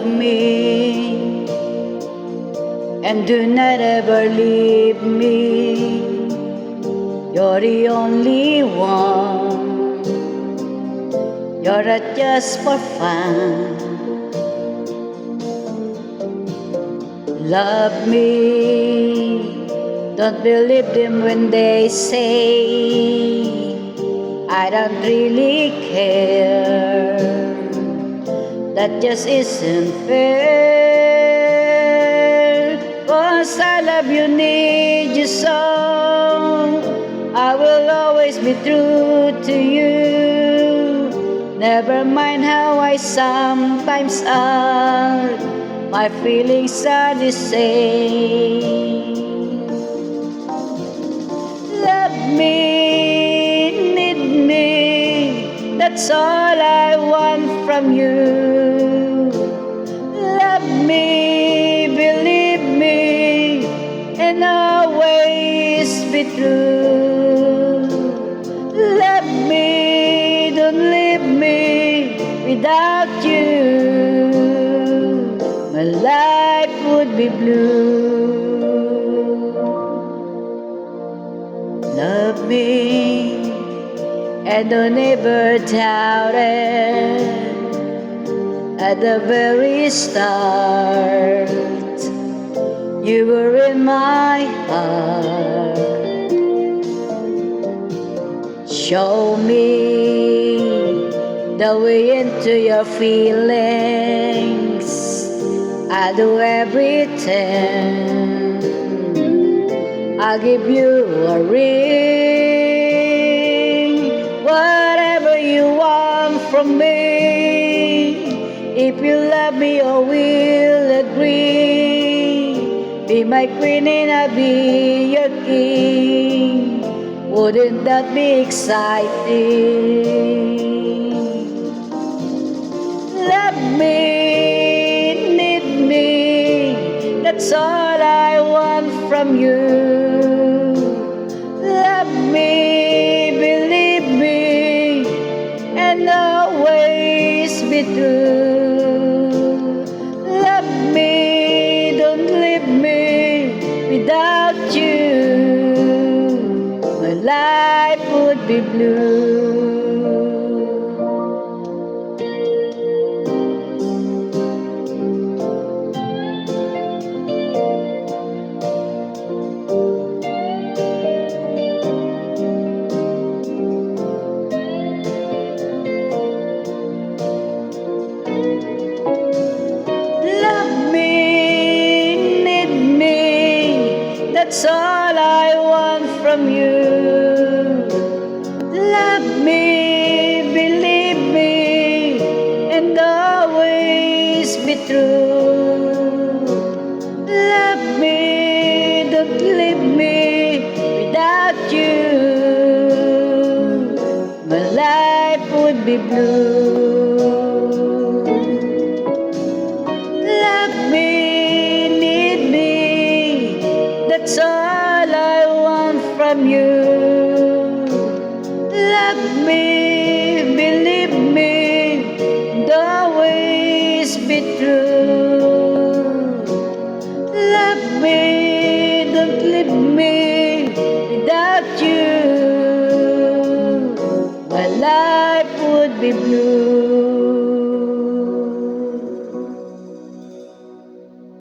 love me and do not ever leave me. You're the only one. You're not just for fun. Love me. Don't believe them when they say I don't really care. That just isn't fair. 'Cause I love you, need you so. I will always be true to you. Never mind how I sometimes act, my feelings are the same. Love me, need me, that's all I want from you. Love me, believe me, and always be true. Love me, don't leave me without you. My life would be blue. Love me, and don't ever doubt it. At the very start, you were in my heart. Show me the way into your feelings. I'll do everything. I'll give you a ring. Whatever you want from me. If you love me, I will agree. Be my queen and I'll be your king. Wouldn't that be exciting? Love me, need me, that's all I want from you. Love me, believe me, and always be true. Love me, don't leave me without you. My life would be blue. That's all I want from you. Love me, believe me, and always be true. Love me, don't leave me without you. My life would be blue. Love me, need me, that's all I want from you. Love me, believe me, and always be true. Love me, don't leave me without you. My life would be blue.